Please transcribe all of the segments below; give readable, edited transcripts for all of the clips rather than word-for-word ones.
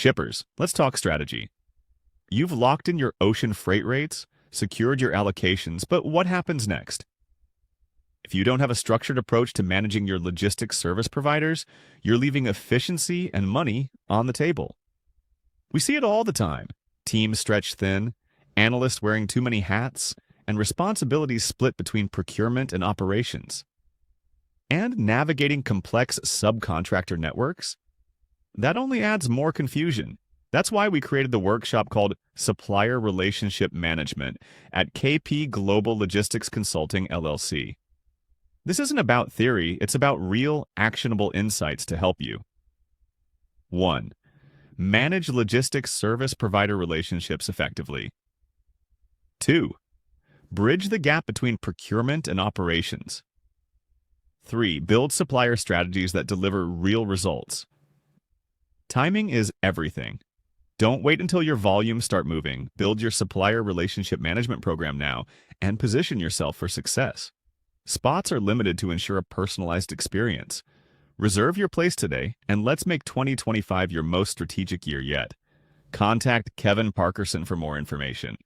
Shippers, let's talk strategy. You've locked in your ocean freight rates, secured your allocations, but what happens next? If you don't have a structured approach to managing your logistics service providers, you're leaving efficiency and money on the table. We see it all the time. Teams stretched thin, analysts wearing too many hats, and responsibilities split between procurement and operations. And navigating complex subcontractor networks? That only adds more confusion. That's why we created the workshop called Supplier Relationship Management at KP Global Logistics Consulting, LLC. This isn't about theory, it's about real, actionable insights to help you. 1. Manage logistics service provider relationships effectively. 2. Bridge the gap between procurement and operations. 3. Build supplier strategies that deliver real results. Timing is everything. Don't wait until your volumes start moving. Build your supplier relationship management program now and position yourself for success. Spots are limited to ensure a personalized experience. Reserve your place today, and let's make 2025 your most strategic year yet. Contact Kevin Parkerson for more information.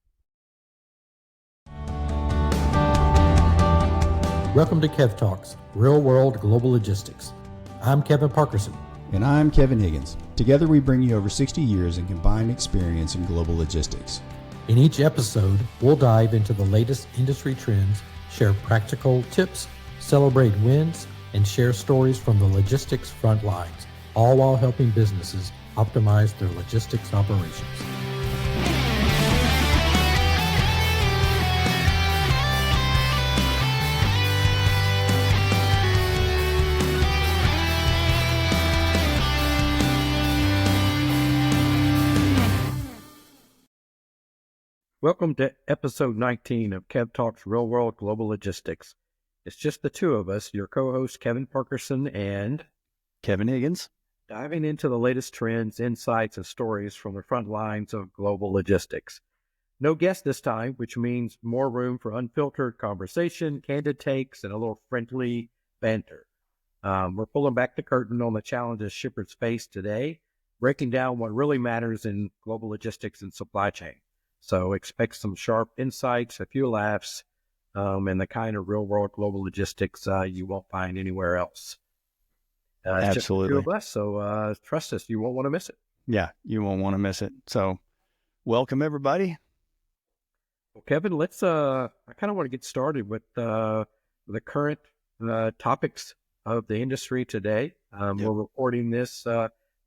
Welcome to Kev Talks, Real World Global Logistics. I'm Kevin Parkerson. And I'm Kevin Higgins. Together we bring you over 60 years in combined experience in global logistics. In each episode, we'll dive into the latest industry trends, share practical tips, celebrate wins, and share stories from the logistics front lines, all while helping businesses optimize their logistics operations. Welcome to episode 19 of Kev Talks Real World Global Logistics. It's just the two of us, your co-hosts Kevin Parkerson and Kevin Higgins. Diving into the latest trends, insights, and stories from the front lines of global logistics. No guest this time, which means more room for unfiltered conversation, candid takes, and a little friendly banter. We're pulling back the curtain on the challenges shippers face today, breaking down what really matters in global logistics and supply chain. So expect some sharp insights, a few laughs, and the kind of real-world global logistics you won't find anywhere else. It's just the two of us, so trust us, you won't want to miss it. Yeah, you won't want to miss it. So welcome, everybody. Well, Kevin, let's. I kind of want to get started with the current topics of the industry today. We're recording this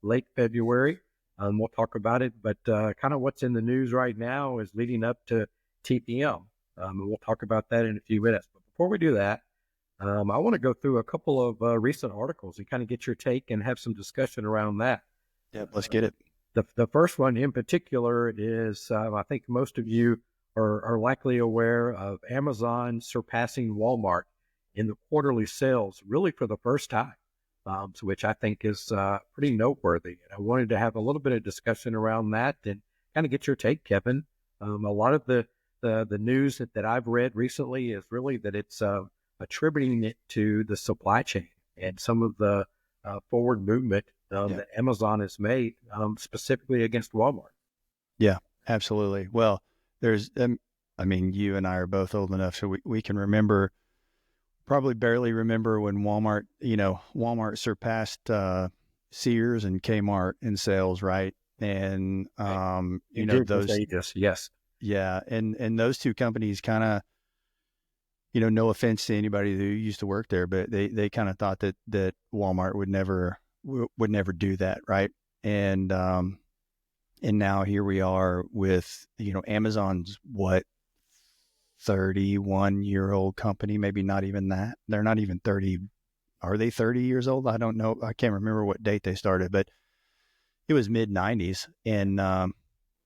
late February. We'll talk about it, but kind of what's in the news right now is leading up to TPM. And we'll talk about that in a few minutes. But before we do that, I want to go through a couple of recent articles and kind of get your take and have some discussion around that. Yeah, let's get it. The first one in particular is, I think most of you are likely aware of Amazon surpassing Walmart in the quarterly sales, really for the first time. Which I think is pretty noteworthy. And I wanted to have a little bit of discussion around that and kind of get your take, Kevin. A lot of the news that I've read recently is really that it's attributing it to the supply chain and some of the forward movement that Amazon has made specifically against Walmart. Yeah, absolutely. Well, there's, you and I are both old enough, so we can remember, probably barely remember when Walmart surpassed Sears and Kmart in sales, right? And those ages, yes, yeah, and those two companies kind of, no offense to anybody who used to work there, but they kind of thought that Walmart would never do that, right? And now here we are with Amazon's 31-year-old company, maybe not even that. They're not even 30. Are they 30 years old? I don't know. I can't remember what date they started, but it was mid 90s, and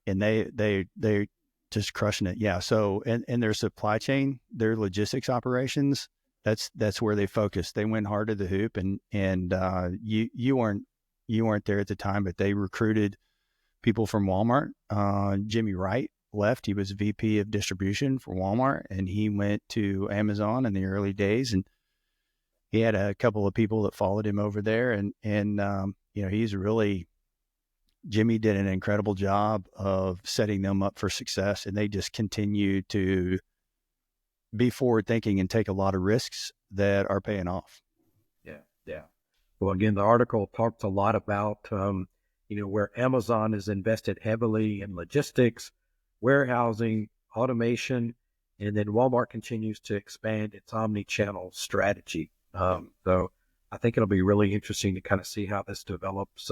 they just crushing it. Yeah. So, and their supply chain, their logistics operations, that's where they focused. They went hard to the hoop, and you weren't there at the time, but they recruited people from Walmart. Jimmy Wright left. He was VP of distribution for Walmart, and he went to Amazon in the early days, and he had a couple of people that followed him over there, and he's really Jimmy did an incredible job of setting them up for success, and they just continue to be forward thinking and take a lot of risks that are paying off. Yeah, yeah. Well, again, the article talks a lot about, where Amazon has invested heavily in logistics, warehousing, automation, and then Walmart continues to expand its omni-channel strategy. So I think it'll be really interesting to kind of see how this develops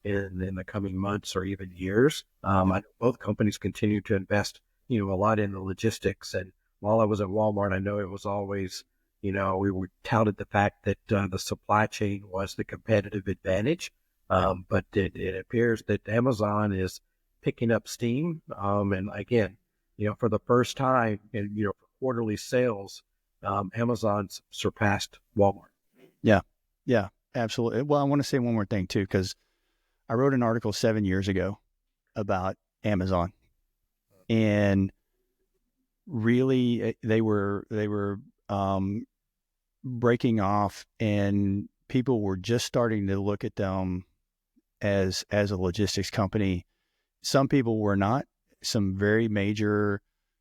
in the coming months or even years. I know both companies continue to invest, a lot in the logistics. And while I was at Walmart, I know it was always, we were touted the fact that the supply chain was the competitive advantage. But it appears that Amazon is picking up steam. And again, for the first time in, for quarterly sales, Amazon's surpassed Walmart. Yeah, absolutely. Well, I want to say one more thing too, because I wrote an article 7 years ago about Amazon, and really they were breaking off, and people were just starting to look at them as a logistics company. Some people were not. Some very major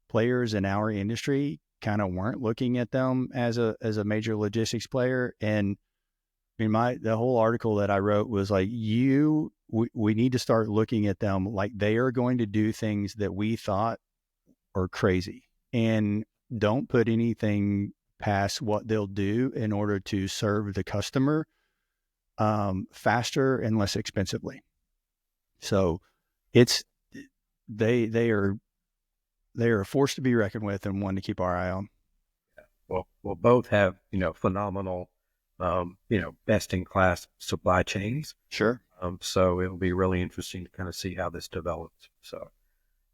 players in our industry kind of weren't looking at them as a major logistics player. And I mean, the whole article that I wrote was like, we need to start looking at them like they are going to do things that we thought are crazy, and don't put anything past what they'll do in order to serve the customer faster and less expensively. So they are a force to be reckoned with, and one to keep our eye on. Well, both have, phenomenal, best in class supply chains. Sure. So it'll be really interesting to kind of see how this develops. So,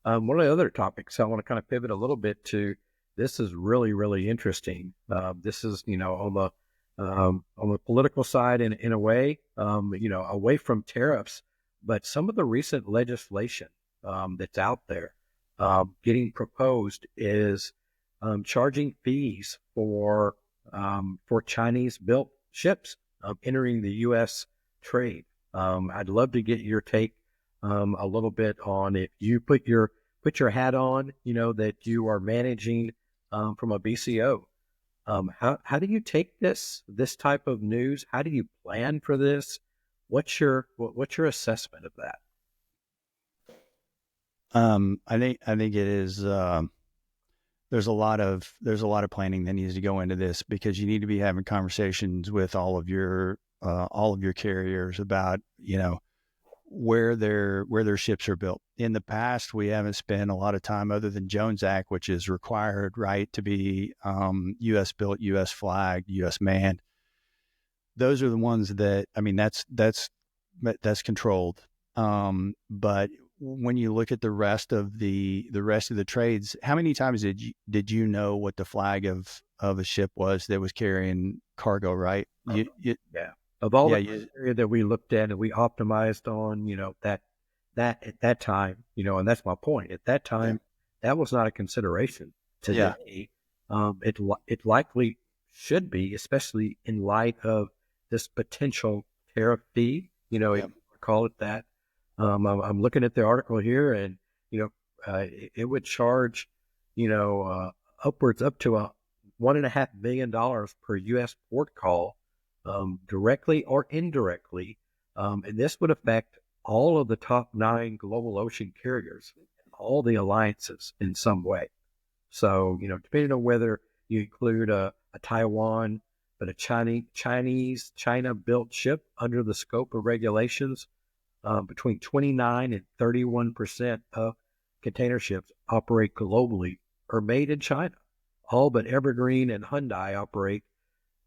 one of the other topics I want to kind of pivot a little bit to, this is really, really interesting. This is, on the political side in a way, away from tariffs, but some of the recent legislation, that's out there, getting proposed is, charging fees for Chinese built ships, entering the U.S. trade. I'd love to get your take a little bit on, if you put your hat on, that you are managing from a BCO. How do you take this type of news? How do you plan for this? What's your assessment of that? I think it is. There's a lot of planning that needs to go into this, because you need to be having conversations with all of your carriers about, where their ships are built. In the past, we haven't spent a lot of time, other than Jones Act, which is required, right, to be U.S. built, U.S. flagged, U.S. manned. Those are the ones that, I mean, that's controlled. But when you look at the rest of the trades, how many times did you know what the flag of a ship was that was carrying cargo, right? Yeah. Of all the area that we looked at and we optimized on, that at that time, and that's my point. At that time, that was not a consideration. Today, it likely should be, especially in light of this potential tariff fee. If you call it that. I'm looking at the article here, and it would charge, upwards up to $1.5 million per U.S. port call, directly or indirectly, and this would affect all of the top 9 global ocean carriers, all the alliances in some way. So, depending on whether you include a Taiwan, but a China-built ship under the scope of regulations, between 29 and 31% of container ships operate globally or made in China. All but Evergreen and Hyundai operate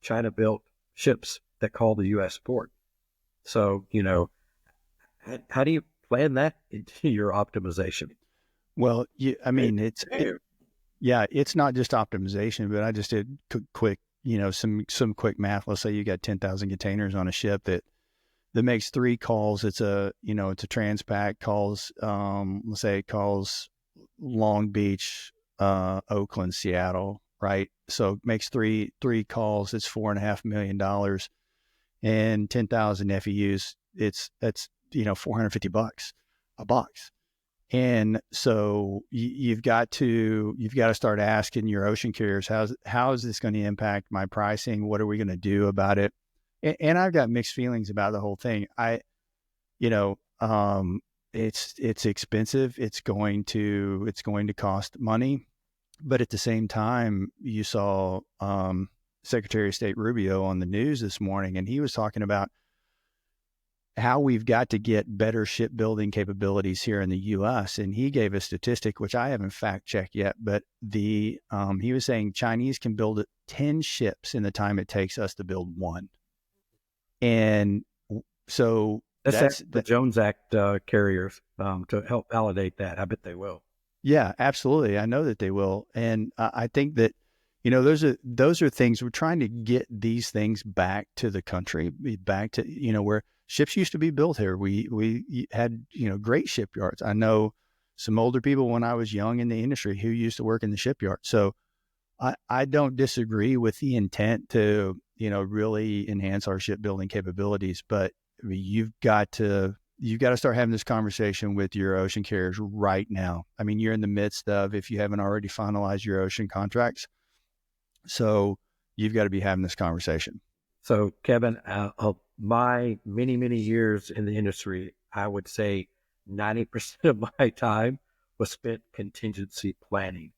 China-built ships that call the U.S. port. So, how do you plan that into your optimization? Well, it's not just optimization, but I just did quick, some quick math. Let's say you got 10,000 containers on a ship that makes 3 calls. It's a Transpac calls, let's say it calls Long Beach, Oakland, Seattle, right? So it makes three calls. It's $4.5 million, and 10,000 FEUs. That's $450 a box. And so you've got to start asking your ocean carriers, how is this going to impact my pricing? What are we going to do about it? And I've got mixed feelings about the whole thing. It's expensive. It's going to cost money, but at the same time, you saw Secretary of State Rubio on the news this morning, and he was talking about how we've got to get better shipbuilding capabilities here in the U.S. And he gave a statistic, which I haven't fact checked yet, but he was saying Chinese can build 10 ships in the time it takes us to build one. And so that's the Jones Act carriers to help validate that. I bet they will. Yeah, absolutely. I know that they will. And I think that, those are things we're trying to get these things back to the country, back to, where ships used to be built here. We had, great shipyards. I know some older people when I was young in the industry who used to work in the shipyard. So I don't disagree with the intent to, really enhance our shipbuilding capabilities, but you've got to start having this conversation with your ocean carriers right now. I mean, you're in the midst of, if you haven't already finalized your ocean contracts. So you've got to be having this conversation. So Kevin, of my many, many years in the industry, I would say 90% of my time was spent contingency planning.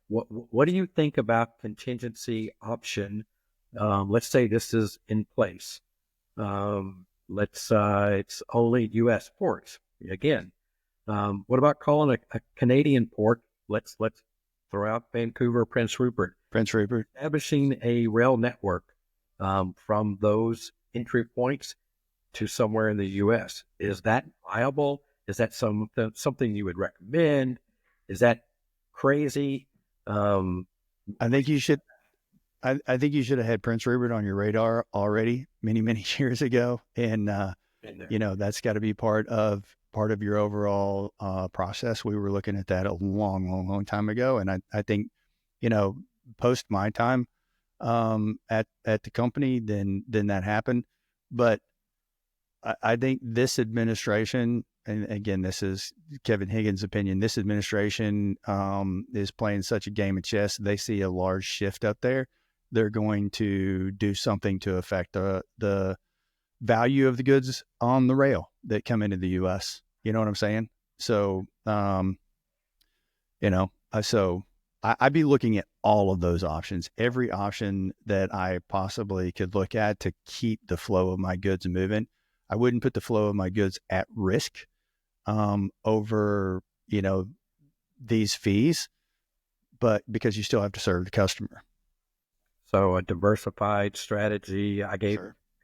What do you think about contingency option? Let's say this is in place. It's only U.S. ports. Again, what about calling a Canadian port? Let's throw out Vancouver, Prince Rupert. Establishing a rail network from those entry points to somewhere in the U.S. Is that viable? Is that something you would recommend? Is that crazy? I think you should. I think you should have had Prince Rupert on your radar already many, many years ago, and that's got to be part of your overall process. We were looking at that a long time ago, and I think post my time at the company, then that happened. But I think this administration, and again, this is Kevin Higgins' opinion, this administration is playing such a game of chess. They see a large shift up there. They're going to do something to affect the value of the goods on the rail that come into the U.S. You know what I'm saying? So, I'd be looking at all of those options, every option that I possibly could look at to keep the flow of my goods moving. I wouldn't put the flow of my goods at risk over, these fees, but because you still have to serve the customer. So a diversified strategy. I gave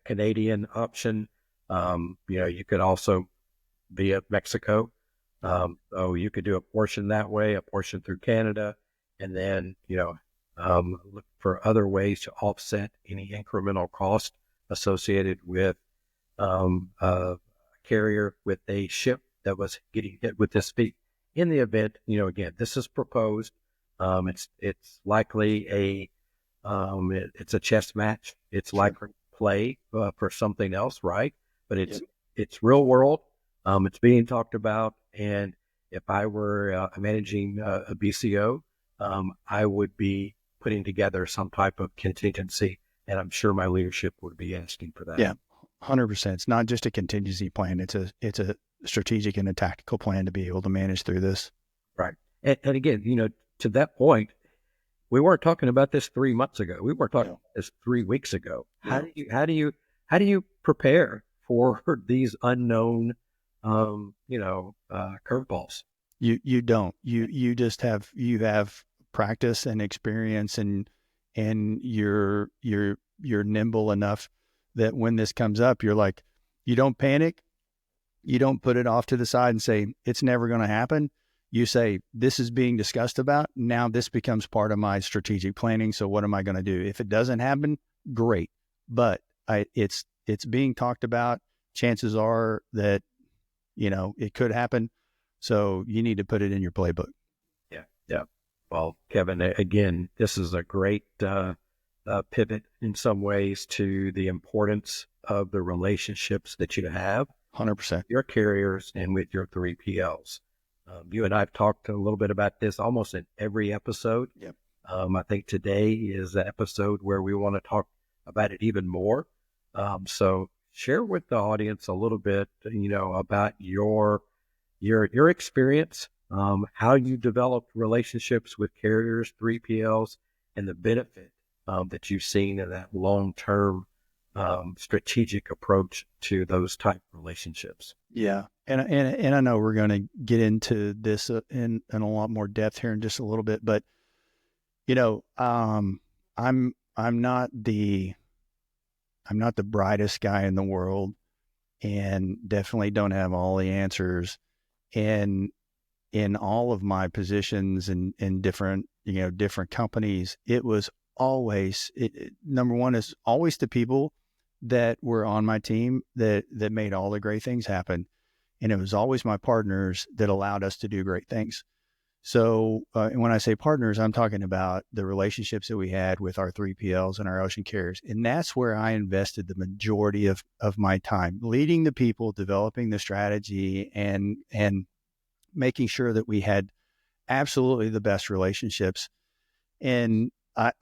Canadian option. You could also be at Mexico. You could do a portion that way, a portion through Canada, and then, look for other ways to offset any incremental cost associated with a carrier with a ship that was getting hit with this fee. In the event, again, this is proposed. It's likely it's a chess match. It's likely play for something else, right? But it's real world. It's being talked about. And if I were managing a BCO, I would be putting together some type of contingency, and I'm sure my leadership would be asking for that. Yeah, 100%. It's not just a contingency plan. It's a strategic and a tactical plan to be able to manage through this. Right. And again, to that point, we weren't talking about this 3 months ago. We weren't talking about this 3 weeks ago. How do you prepare for these unknown, curveballs? You don't. You just have practice and experience, and you're nimble enough that when this comes up, you're like, you don't panic. You don't put it off to the side and say, it's never going to happen. You say, this is being discussed about. Now this becomes part of my strategic planning. So what am I going to do? If it doesn't happen, great. But it's being talked about. Chances are that, it could happen. So you need to put it in your playbook. Yeah. Well, Kevin, again, this is a great pivot in some ways to the importance of the relationships that you have. 100%. your carriers and with your 3PLs. You and I have talked a little bit about this almost in every episode. Yep. I think today is the episode where we want to talk about it even more. So share with the audience a little bit, about your experience, how you developed relationships with carriers, 3PLs, and the benefit that you've seen in that long-term strategic approach to those type of relationships. Yeah. And I know we're going to get into this in a lot more depth here in just a little bit, but I'm not the brightest guy in the world, and definitely don't have all the answers. And in all of my positions in different companies, it was always number one is always the people that were on my team that made all the great things happen. And it was always my partners that allowed us to do great things. So and when I say partners, I'm talking about the relationships that we had with our 3PLs and our ocean carriers. And that's where I invested the majority of my time, leading the people, developing the strategy, and making sure that we had absolutely the best relationships. And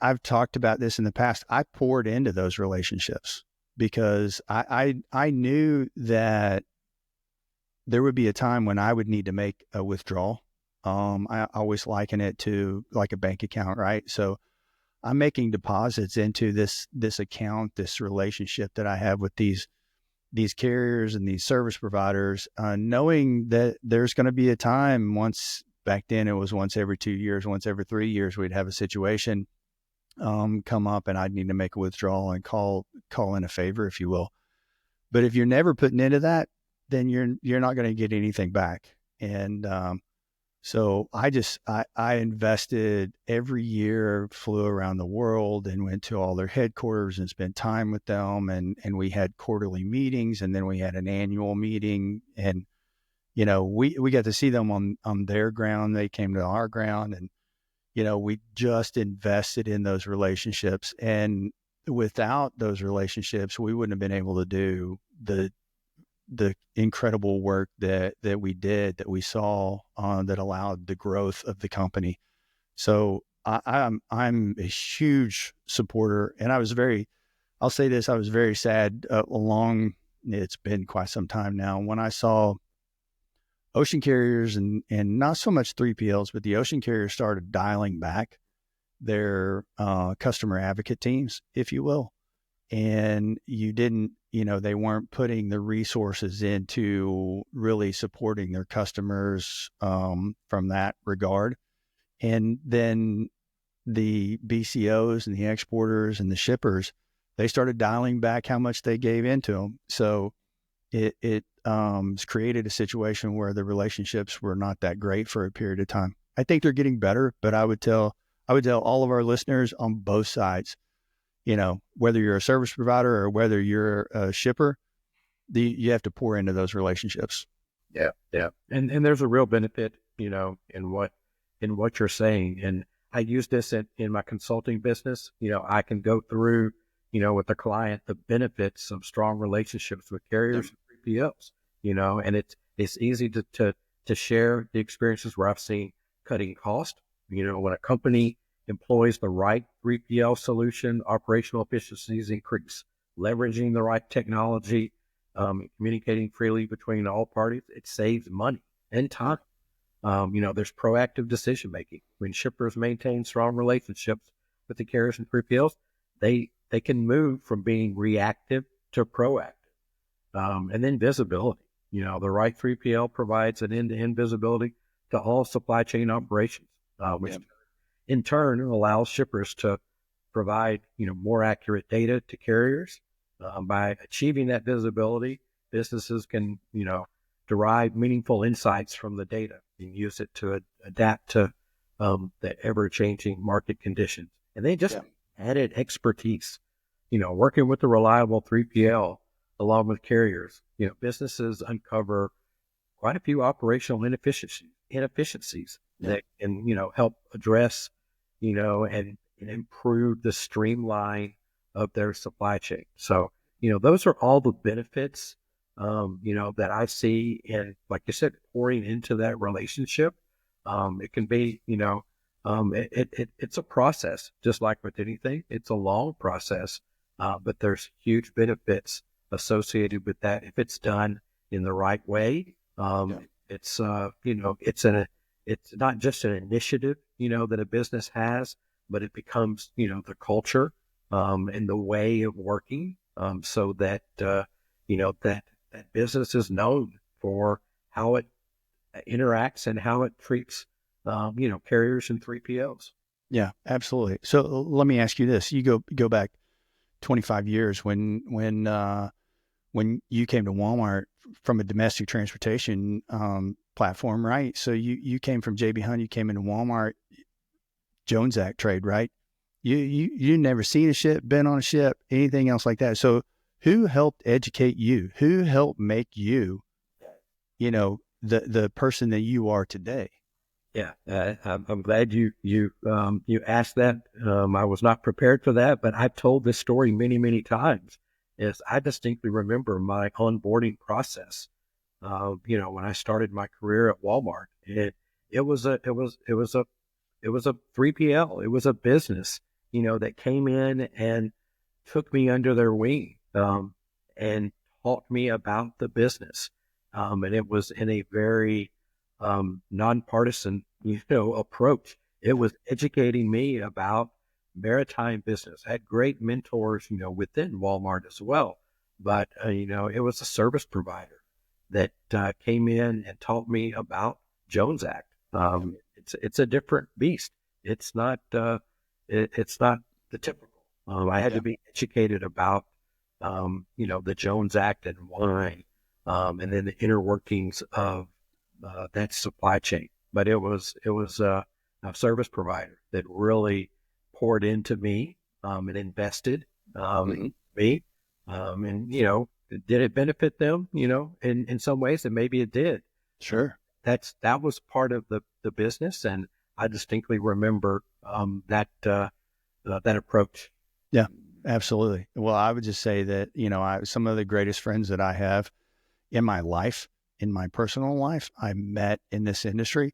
I've talked about this in the past. I poured into those relationships because I knew that there would be a time when I would need to make a withdrawal. I always liken it to like a bank account, right? So I'm making deposits into this account, this relationship that I have with these carriers and these service providers, knowing that there's going to be a time back then it was once every 2 years, once every 3 years, we'd have a situation come up and I'd need to make a withdrawal and call in a favor, if you will. But if you're never putting into that, then you're not going to get anything back. And so I invested every year, flew around the world and went to all their headquarters and spent time with them. And we had quarterly meetings, and then we had an annual meeting, and, we got to see them on their ground. They came to our ground, and, we just invested in those relationships. And without those relationships, we wouldn't have been able to do the incredible work that we did, that we saw, that allowed the growth of the company. So I'm a huge supporter, and I was very sad it's been quite some time now, when I saw ocean carriers and not so much 3PLs, but the ocean carriers started dialing back their customer advocate teams, if you will. And they weren't putting the resources into really supporting their customers from that regard. And then the BCOs and the exporters and the shippers, they started dialing back how much they gave into them. So it created a situation where the relationships were not that great for a period of time. I think they're getting better, but I would tell all of our listeners on both sides, whether you're a service provider or whether you're a shipper, you have to pour into those relationships. Yeah. Yeah. And there's a real benefit, in what you're saying. And I use this in my consulting business. I can go through, with the client, the benefits of strong relationships with carriers and 3PLs, and it's easy to share the experiences where I've seen cutting cost. When a company employs the right 3PL solution, operational efficiencies increase. Leveraging the right technology, communicating freely between all parties, it saves money and time. There's proactive decision making. When shippers maintain strong relationships with the carriers and 3PLs, they can move from being reactive to proactive. And then visibility. The right 3PL provides an end-to-end visibility to all supply chain operations, which in turn allows shippers to provide, more accurate data to carriers. By achieving that visibility, businesses can, derive meaningful insights from the data and use it to adapt to the ever-changing market conditions. And they just added expertise, working with a reliable 3PL along with carriers. Businesses uncover quite a few operational inefficiencies that can, help address, and improve the streamline of their supply chain. So, those are all the benefits that I see, and like you said, pouring into that relationship. It can be, it's a process, just like with anything. It's a long process, but there's huge benefits associated with that if it's done in the right way. It's it's not just an initiative, that a business has, but it becomes, the culture, and the way of working, so that, that business is known for how it interacts and how it treats, carriers and 3PLs. Yeah, absolutely. So let me ask you this: you go back 25 years when you came to Walmart from a domestic transportation platform, right? So you came from JB Hunt, you came into Walmart, Jones Act trade, right? You never seen a ship, been on a ship, anything else like that. So who helped educate you? Who helped make you, the person that you are today? Yeah, I'm glad you asked that. I was not prepared for that, but I've told this story many, many times. Is I distinctly remember my onboarding process. When I started my career at Walmart, it was a 3PL. It was a business, that came in and took me under their wing, and taught me about the business. And it was in a very nonpartisan, approach. It was educating me about maritime business. I had great mentors, within Walmart as well. But, it was a service provider that came in and taught me about Jones Act. It's a different beast. It's not it's not the typical. I had to be educated about the Jones Act and why, and then the inner workings of that supply chain. But it was a service provider that really poured into me, and invested in me, and did it benefit them? In some ways, and maybe it did. Sure. That was part of the business, and I distinctly remember that approach. Yeah, absolutely. Well, I would just say that, some of the greatest friends that I have in my life, in my personal life, I met in this industry,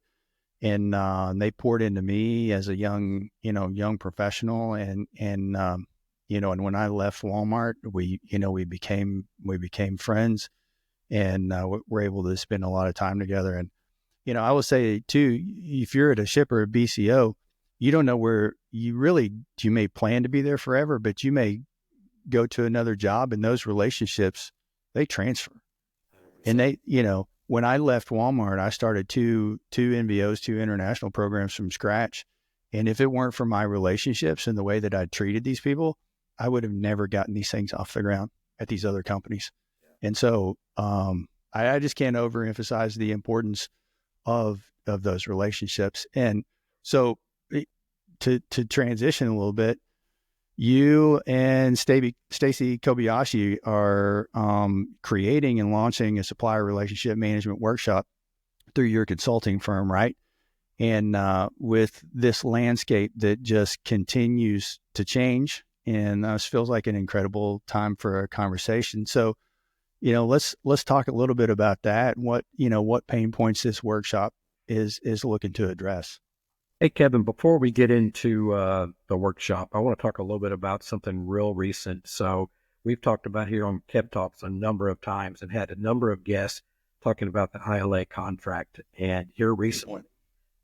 and they poured into me as a young professional. And when I left Walmart, we became friends, and we're able to spend a lot of time together. And, I will say too, if you're at a ship or a BCO, you don't know where you may plan to be there forever, but you may go to another job, and those relationships, they transfer. And when I left Walmart, I started two NVOs, two international programs from scratch. And if it weren't for my relationships and the way that I treated these people, I would have never gotten these things off the ground at these other companies. And so I just can't overemphasize the importance of those relationships. And so to transition a little bit, you and Stacey Kobayashi are creating and launching a supplier relationship management workshop through your consulting firm, right? And with this landscape that just continues to change, and this feels like an incredible time for a conversation. So, let's talk a little bit about that. What pain points this workshop is looking to address. Hey, Kevin, before we get into the workshop, I want to talk a little bit about something real recent. So we've talked about here on Kev Talks a number of times and had a number of guests talking about the ILA contract. And here recently,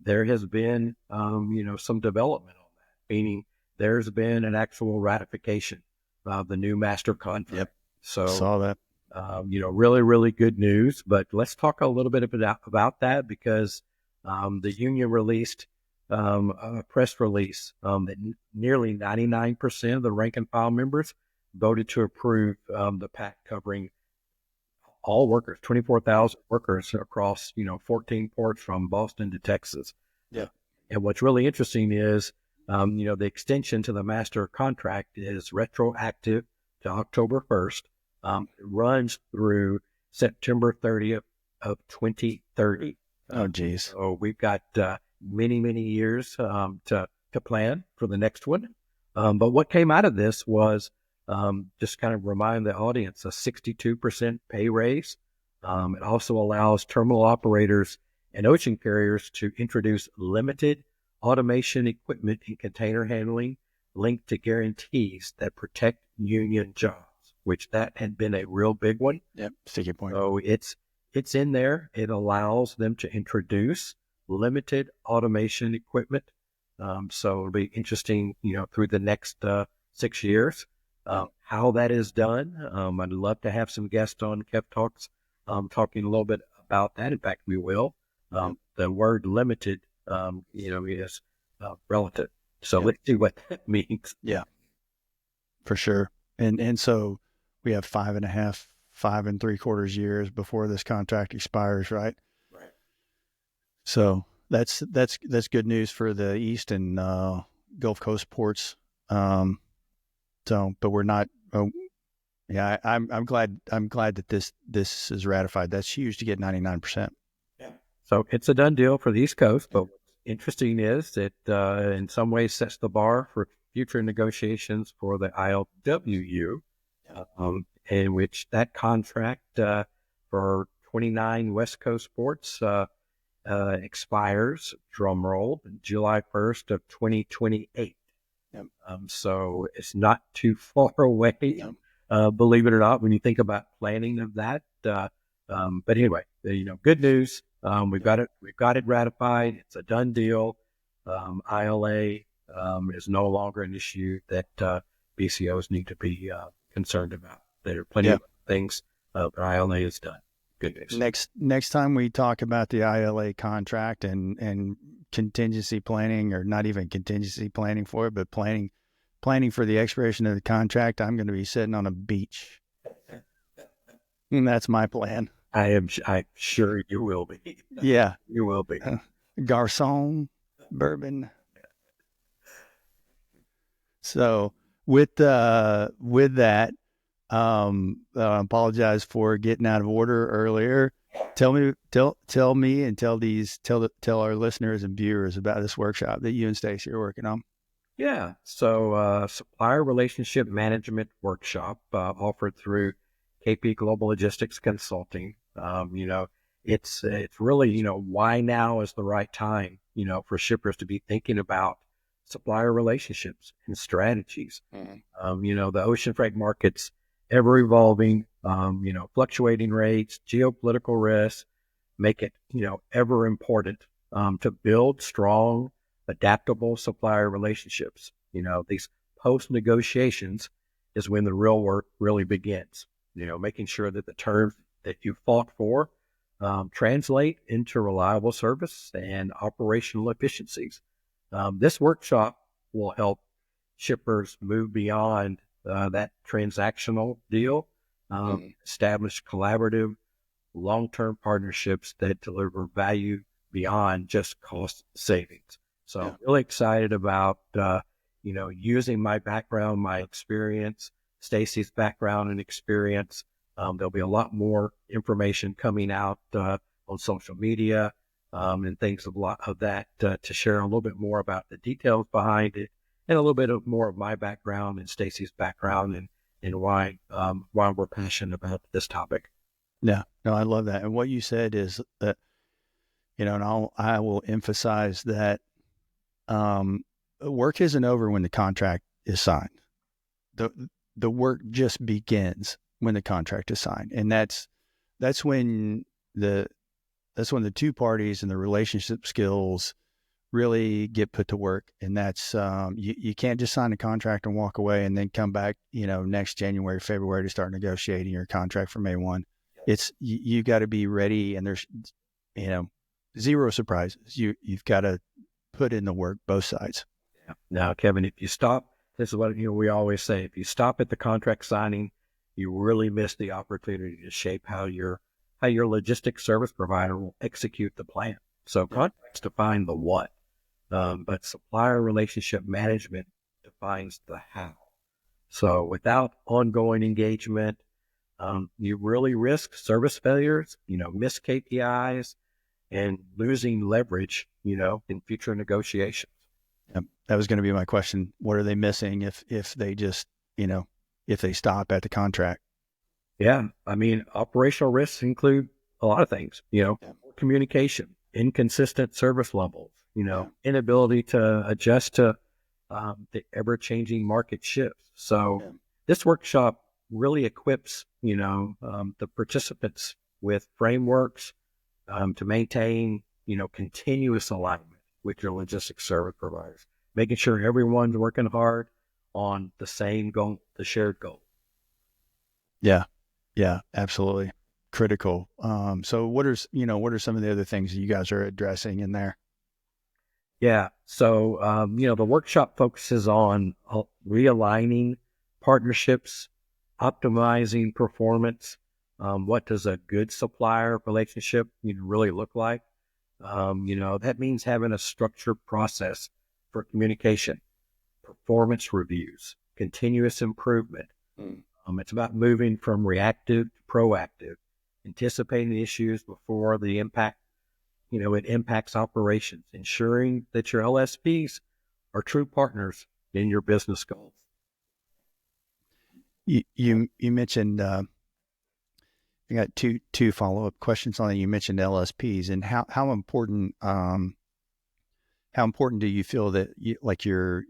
there has been, some development on that, meaning there's been an actual ratification of the new master contract. Yep. So saw that. Really, really good news. But let's talk a little bit about that, because the union released a press release that nearly 99% of the rank and file members voted to approve the pact covering all workers, 24,000 workers across 14 ports from Boston to Texas. Yeah. And what's really interesting is the extension to the master contract is retroactive to October 1st. It runs through September 30th of 2030. Oh, geez. So we've got many, many years to plan for the next one. But what came out of this was just kind of remind the audience, a 62% pay raise. It also allows terminal operators and ocean carriers to introduce limited automation equipment in container handling linked to guarantees that protect union jobs, which that had been a real big one. Yep. Sticky point. So it's in there. It allows them to introduce limited automation equipment. So it'll be interesting, through the next 6 years, how that is done. I'd love to have some guests on Kev Talks, talking a little bit about that. In fact, we will. The word limited, is relative. So let's see what that means. Yeah, for sure. And so we have 5.5, 5 3/4 years before this contract expires, right? Right. So that's good news for the East and Gulf Coast ports. But we're not. I'm glad that this is ratified. That's huge to get 99%. Yeah. So it's a done deal for the East Coast. But what's interesting is it in some ways sets the bar for future negotiations for the ILWU, in which that contract for 29 West Coast ports expires, drum roll, July 1st of 2028. Yep. So it's not too far away, believe it or not, when you think about planning of that. But anyway, good news. We've got it ratified. It's a done deal. ILA is no longer an issue that BCOs need to be concerned about. There are plenty of things, but ILA is done. Good news. Next time we talk about the ILA contract and contingency planning, or not even contingency planning for it, but planning for the expiration of the contract, I'm going to be sitting on a beach. And that's my plan. I'm sure you will be. Yeah. You will be. Garçon, bourbon. So with that, I apologize for getting out of order earlier. Tell me and tell our listeners and viewers about this workshop that you and Stacey are working on. Yeah. So Supplier Relationship Management workshop offered through KP Global Logistics Consulting. It's really, why now is the right time, for shippers to be thinking about supplier relationships and strategies. Mm-hmm. The ocean freight market's ever evolving, fluctuating rates, geopolitical risks make it, ever important to build strong, adaptable supplier relationships. These post negotiations is when the real work really begins. Making sure that the terms that you fought for translate into reliable service and operational efficiencies. This workshop will help shippers move beyond that transactional deal, establish collaborative, long-term partnerships that deliver value beyond just cost savings. So I'm really excited about, using my background, my experience, Stacey's background and experience. There'll be a lot more information coming out on social media and things of that to share a little bit more about the details behind it, and a little bit more of my background and Stacey's background and why we're passionate about this topic. Yeah, no, I love that. And what you said is that, and I will emphasize that work isn't over when the contract is signed. The work just begins when the contract is signed, and that's when the two parties and the relationship skills really get put to work. And that's you can't just sign a contract and walk away and then come back next January, February to start negotiating your contract for May 1. It's you got to be ready, and there's zero surprises. You've got to put in the work, both sides. Yeah. Now, Kevin, if you stop, this is what we always say: if you stop at the contract signing, you really miss the opportunity to shape how your logistics service provider will execute the plan. So contracts define the what, but supplier relationship management defines the how. So without ongoing engagement, you really risk service failures, missed KPIs, and losing leverage, in future negotiations. Yep. That was going to be my question. What are they missing if they just, if they stop at the contract? Yeah. I mean, operational risks include a lot of things, Yeah. communication, inconsistent service levels, Yeah. inability to adjust to the ever changing market shifts. So Yeah. this workshop really equips, the participants with frameworks to maintain, continuous alignment with your logistics service providers, making sure everyone's working hard on the same goal, the shared goal. Yeah. Yeah, absolutely. Critical. So what are some of the other things that you guys are addressing in there? Yeah. So, the workshop focuses on realigning partnerships, optimizing performance. What does a good supplier relationship really look like? That means having a structured process for communication, performance reviews, continuous improvement. Mm. It's about moving from reactive to proactive, anticipating issues before the impact, it impacts operations, ensuring that your LSPs are true partners in your business goals. You mentioned I got two follow-up questions on it. You mentioned LSPs and how important do you feel that like your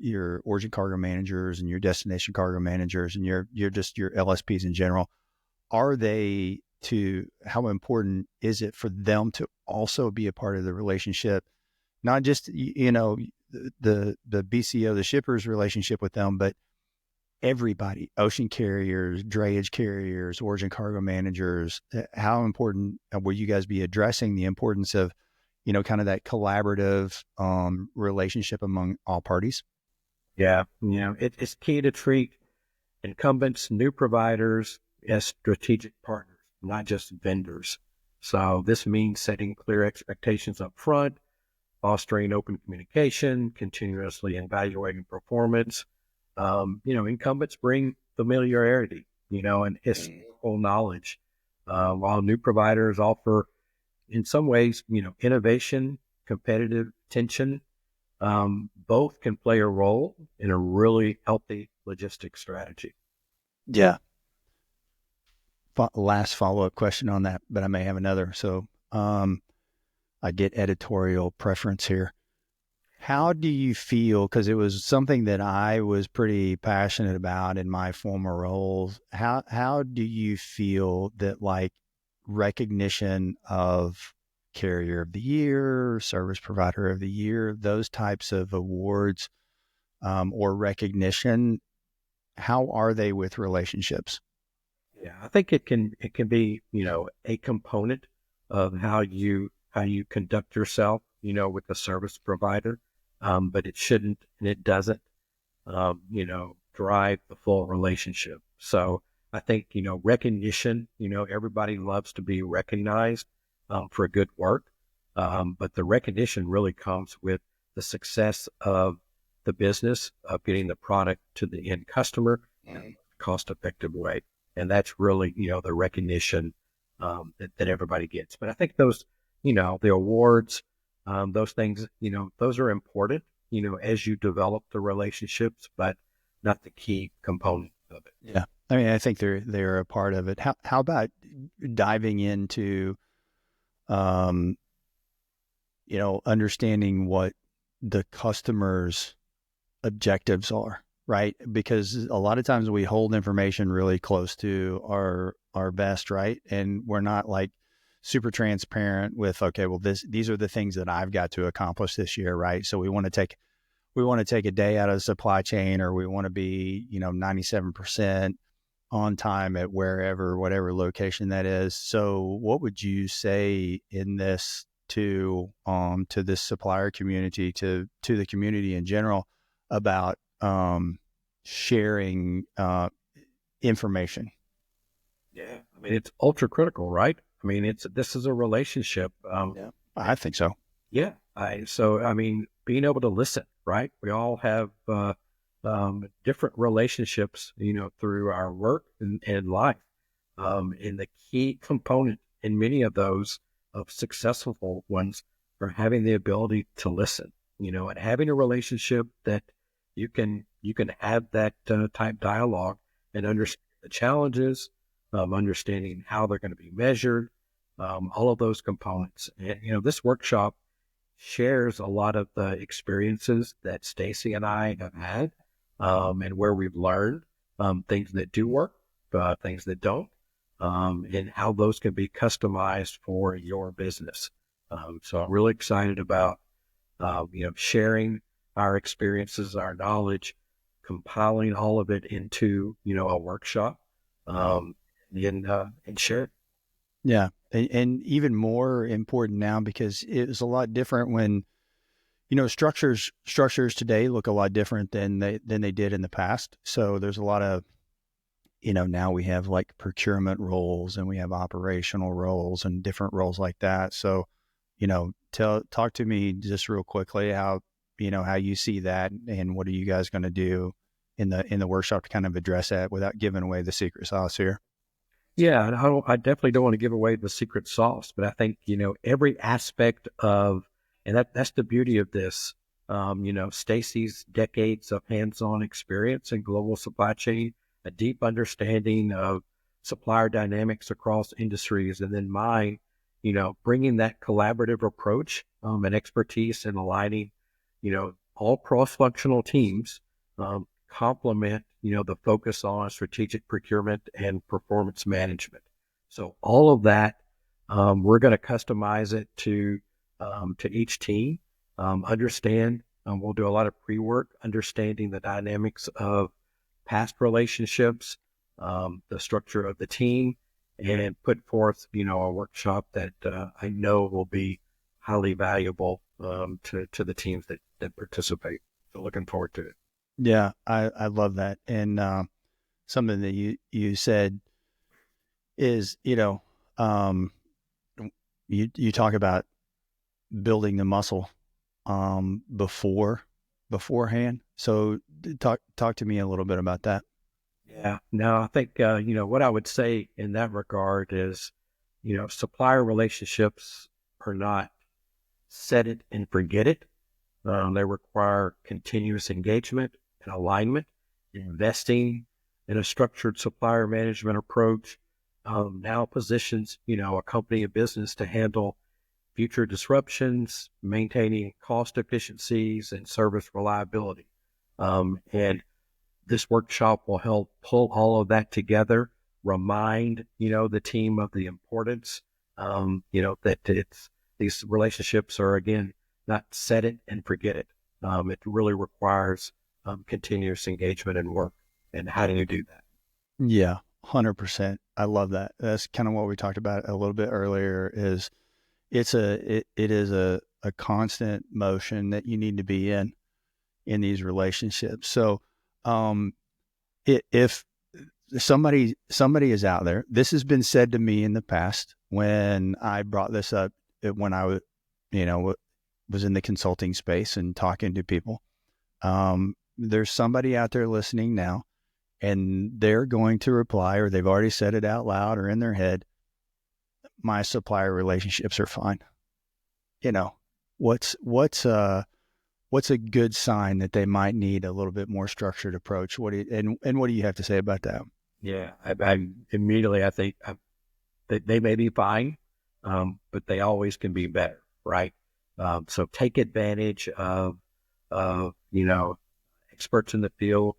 origin cargo managers and your destination cargo managers and your LSPs in general, how important is it for them to also be a part of the relationship, not just the BCO, the shipper's relationship with them, but everybody, ocean carriers, drayage carriers, origin cargo managers? How important will you guys be addressing the importance of, kind of that collaborative relationship among all parties? Yeah. It's key to treat incumbents, new providers as strategic partners, not just vendors. So this means setting clear expectations up front, fostering open communication, continuously evaluating performance. Incumbents bring familiarity, and historical knowledge, while new providers offer, in some ways, innovation, competitive tension. Both can play a role in a really healthy logistics strategy. Yeah. Last follow-up question on that, but I may have another. So I get editorial preference here. How do you feel? Because it was something that I was pretty passionate about in my former roles. How do you feel that like recognition of Carrier of the Year, Service Provider of the Year, those types of awards or recognition, how are they with relationships? Yeah, I think it can be, a component of how you conduct yourself, with the service provider. But it shouldn't and it doesn't, drive the full relationship. So I think, recognition, everybody loves to be recognized for good work. But the recognition really comes with the success of the business, of getting the product to the end customer in a cost-effective way. And that's really, the recognition that everybody gets. But I think those, the awards, those things, those are important, as you develop the relationships, but not the key component of it. Yeah. I mean, I think they're a part of it. How about diving into, understanding what the customer's objectives are, right? Because a lot of times we hold information really close to our vest, right? And we're not like super transparent with, okay, well, these are the things that I've got to accomplish this year, right? So we want to take a day out of the supply chain, or we want to be, 97% on time at whatever location that is. So what would you say in this to this supplier community, to the community in general, about sharing information? Yeah. I mean, it's ultra critical, right? I mean, this is a relationship. Yeah, I think so. Yeah. I mean, being able to listen, right? We all have different relationships, through our work and life. And the key component in many of those of successful ones are having the ability to listen, and having a relationship that you can have that type dialogue and understand the challenges, understanding how they're going to be measured, all of those components. And, this workshop shares a lot of the experiences that Stacey and I have had, and where we've learned things that do work, things that don't, and how those can be customized for your business. So I'm really excited about, sharing our experiences, our knowledge, compiling all of it into, a workshop, and share it. Yeah. And even more important now, because it was a lot different when, structures today look a lot different than they did in the past. So there's a lot of, now we have like procurement roles and we have operational roles and different roles like that. So, talk to me just real quickly how you see that, and what are you guys going to do in the workshop to kind of address that without giving away the secret sauce here? Yeah, and I definitely don't want to give away the secret sauce, but I think, every aspect of, and that's the beauty of this, Stacey's decades of hands-on experience in global supply chain, a deep understanding of supplier dynamics across industries, and then mine, bringing that collaborative approach, and expertise in aligning, all cross-functional teams, complement, the focus on strategic procurement and performance management. So all of that, we're going to customize it to each team, understand, we'll do a lot of pre-work, understanding the dynamics of past relationships, the structure of the team, and put forth, a workshop that I know will be highly valuable to the teams that participate. So looking forward to it. Yeah, I love that. And something that you said is, you talk about building the muscle beforehand. So talk to me a little bit about that. Yeah, no, I think, what I would say in that regard is, supplier relationships are not set it and forget it. They require continuous engagement and alignment, investing in a structured supplier management approach, now positions, a company, a business to handle future disruptions, maintaining cost efficiencies and service reliability. And this workshop will help pull all of that together, remind, the team of the importance, that these relationships are, again, not set it and forget it. It really requires continuous engagement and work. And how do you do that? Yeah, 100%. I love that. That's kind of what we talked about a little bit earlier. Is it is a constant motion that you need to be in these relationships. So, if somebody is out there, this has been said to me in the past when I brought this up when I was, was in the consulting space and talking to people. There's somebody out there listening now, and they're going to reply, or they've already said it out loud or in their head, my supplier relationships are fine. What's a good sign that they might need a little bit more structured approach? What do you have to say about that? Yeah, I immediately, I think that they may be fine, but they always can be better, right? So take advantage of, experts in the field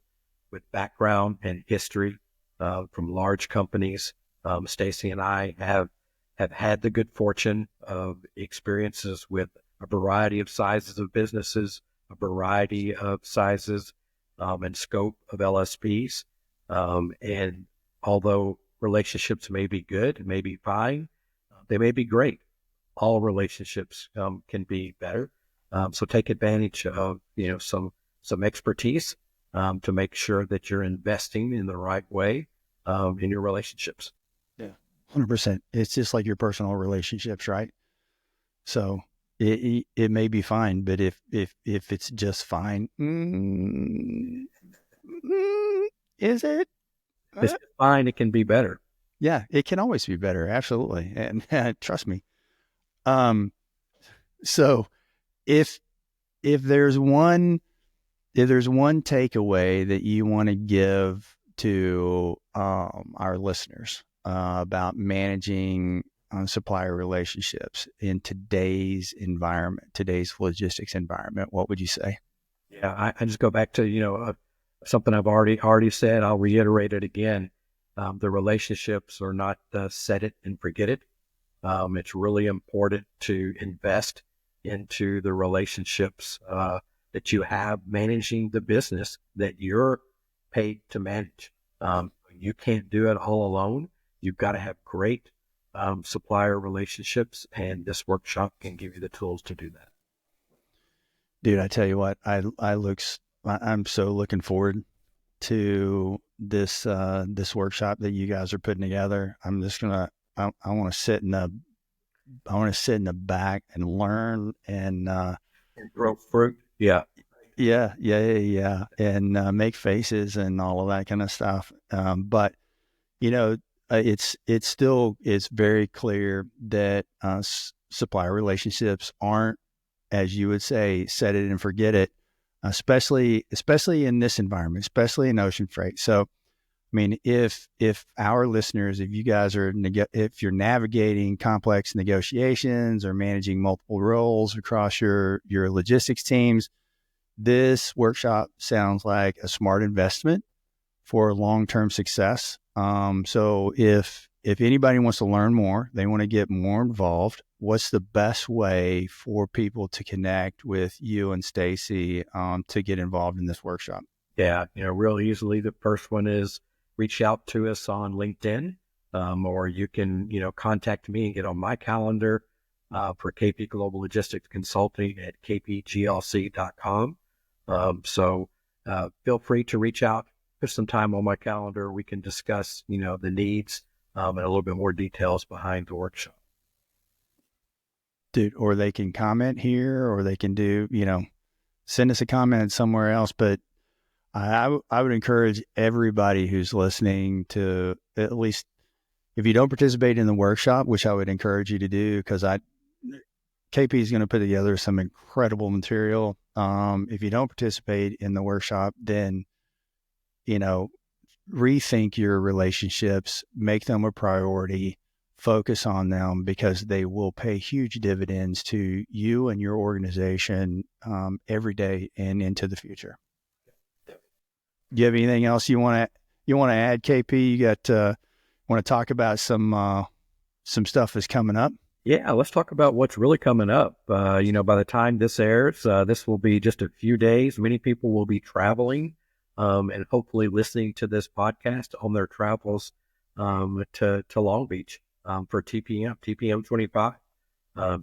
with background and history from large companies. Stacey and I have had the good fortune of experiences with a variety of sizes of businesses, a variety of sizes and scope of LSPs. And although relationships may be good, may be fine, they may be great. All relationships can be better. So take advantage of, some expertise to make sure that you're investing in the right way in your relationships. Yeah, 100%. It's just like your personal relationships, right? So it may be fine, but if it's just fine, is it? If it's fine, it can be better. Yeah, it can always be better. Absolutely. And trust me. So if there's one takeaway that you want to give to our listeners about managing supplier relationships in today's environment, today's logistics environment, what would you say? Yeah, I just go back to, something I've already said. I'll reiterate it again. The relationships are not set it and forget it. It's really important to invest into the relationships that you have managing the business that you're paid to manage. You can't do it all alone. You've got to have great supplier relationships, and this workshop can give you the tools to do that. Dude, I tell you what, I'm so looking forward to this workshop that you guys are putting together. I want to sit in the back and learn and Grow fruit. Yeah. yeah, and make faces and all of that kind of stuff. But it's very clear that supplier relationships aren't, as you would say, set it and forget it, especially in this environment, especially in ocean freight. So, I mean, if our listeners, if you guys are, if you're navigating complex negotiations or managing multiple roles across your logistics teams, this workshop sounds like a smart investment for long-term success. So if anybody wants to learn more, they want to get more involved, what's the best way for people to connect with you and Stacey to get involved in this workshop? Yeah, real easily. The first one is reach out to us on LinkedIn, or you can, contact me and get on my calendar for KP Global Logistics Consulting at kpglc.com. So feel free to reach out, put some time on my calendar. We can discuss, the needs and a little bit more details behind the workshop. Dude, or they can comment here, or they can do, send us a comment somewhere else. But I would encourage everybody who's listening to, at least if you don't participate in the workshop, which I would encourage you to do, because KP is going to put together some incredible material. If you don't participate in the workshop, then, rethink your relationships, make them a priority, focus on them, because they will pay huge dividends to you and your organization every day and into the future. Do you have anything else you want to add, KP? You got want to talk about some stuff that's coming up? Yeah, let's talk about what's really coming up. By the time this airs, this will be just a few days. Many people will be traveling and hopefully listening to this podcast on their travels to Long Beach for TPM 25.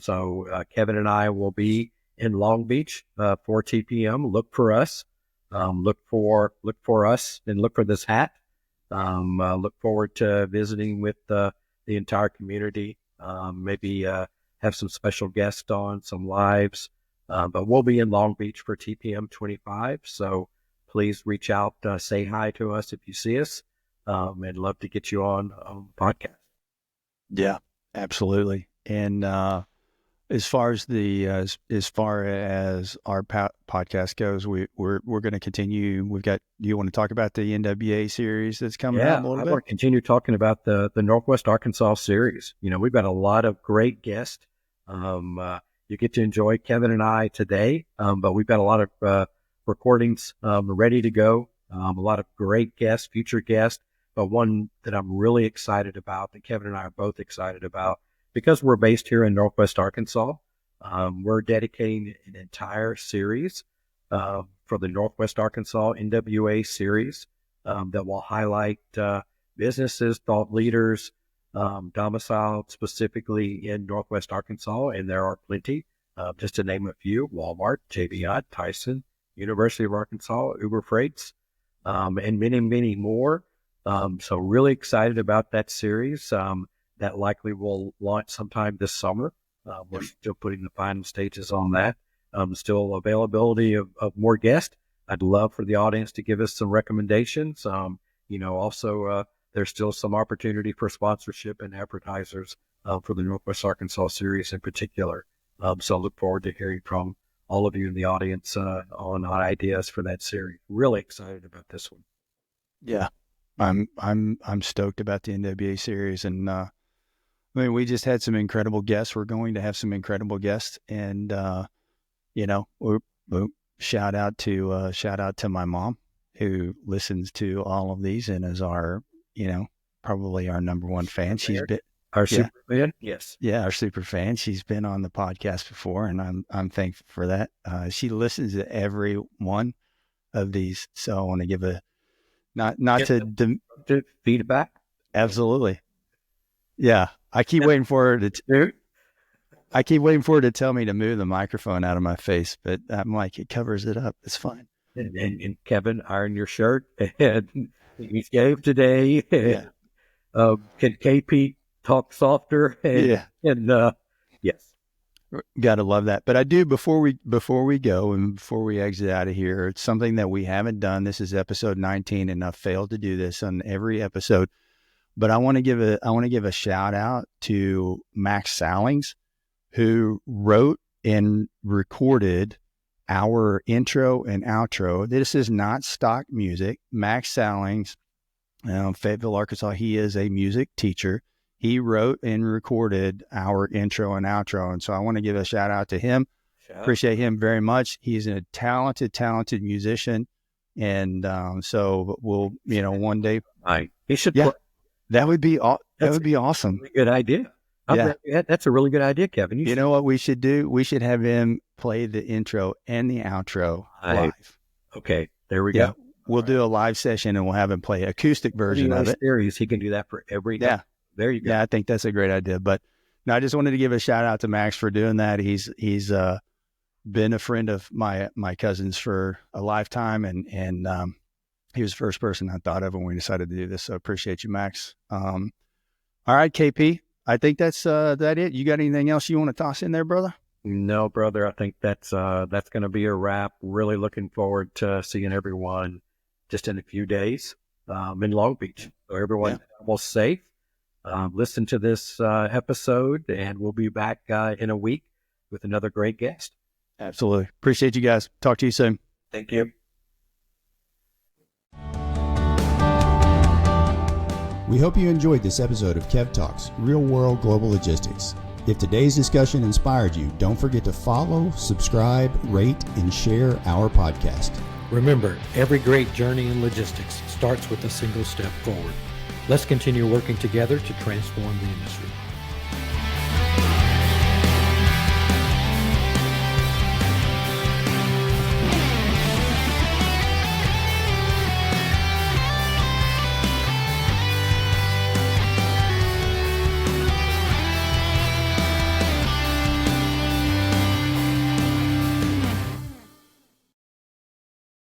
So Kevin and I will be in Long Beach for TPM. Look for us. Look for us and look for this hat. Look forward to visiting with the entire community. Maybe have some special guests on, some lives. But we'll be in Long Beach for TPM 25. So please reach out, say hi to us if you see us. I'd love to get you on the podcast. Yeah, absolutely. And as far as our podcast goes, we're going to continue. Do you want to talk about the NWA series that's coming up a little bit? I want to continue talking about the Northwest Arkansas series. We've got a lot of great guests. You get to enjoy Kevin and I today, but we've got a lot of recordings ready to go. A lot of great guests, future guests, but one that I'm really excited about, that Kevin and I are both excited about, because we're based here in Northwest Arkansas. We're dedicating an entire series for the Northwest Arkansas NWA series that will highlight businesses, thought leaders, domiciled specifically in Northwest Arkansas, and there are plenty. Just to name a few: Walmart, JBI, Tyson, University of Arkansas, Uber Freights, and many, many more. So really excited about that series. That likely will launch sometime this summer. We're still putting the final stages on that. Still availability of more guests. I'd love for the audience to give us some recommendations. Also, there's still some opportunity for sponsorship and advertisers for the Northwest Arkansas series in particular. So look forward to hearing from all of you in the audience on ideas for that series. Really excited about this one. Yeah. I'm stoked about the NWA series, and I mean, we just had some incredible guests. We're going to have some incredible guests, and we shout out to my mom, who listens to all of these and is our, probably our number one fan. She's been our super fan. Yes. Yeah, our super fan. She's been on the podcast before, and I'm thankful for that. She listens to every one of these, so I want to give a not to feedback. Absolutely. Yeah, I keep waiting for her to tell me to move the microphone out of my face, but I'm like, it covers it up. It's fine. And Kevin, iron your shirt, and he's gave today. Yeah. Can KP talk softer? Yeah. And yes. Got to love that. But I do, before we go and before we exit out of here, it's something that we haven't done. This is episode 19, and I've failed to do this on every episode. But I want to give a shout out to Max Sallings, who wrote and recorded our intro and outro. This is not stock music. Max Sallings, Fayetteville, Arkansas. He is a music teacher. He wrote and recorded our intro and outro. And so I want to give a shout out to him. Appreciate him very much. He's a talented musician. And so we'll, one day. He should. Yeah, that would be awesome. Really good idea. That's a really good idea, Kevin. You know what we should do? We should have him play the intro and the outro live. Okay, there we go. We'll do a live session, and we'll have him play acoustic version of it. Series, he can do that for every day. Yeah. There you go. Yeah, I think that's a great idea. But no, I just wanted to give a shout out to Max for doing that. He's been a friend of my cousin's for a lifetime, and he was the first person I thought of when we decided to do this. So appreciate you, Max. All right, KP, I think that's that it. You got anything else you want to toss in there, brother? No, brother. I think that's going to be a wrap. Really looking forward to seeing everyone just in a few days in Long Beach. So everyone almost safe. Listen to this episode, and we'll be back in a week with another great guest. Absolutely. Appreciate you guys. Talk to you soon. Thank you. We hope you enjoyed this episode of Kev Talks, Real World Global Logistics. If today's discussion inspired you, don't forget to follow, subscribe, rate, and share our podcast. Remember, every great journey in logistics starts with a single step forward. Let's continue working together to transform the industry.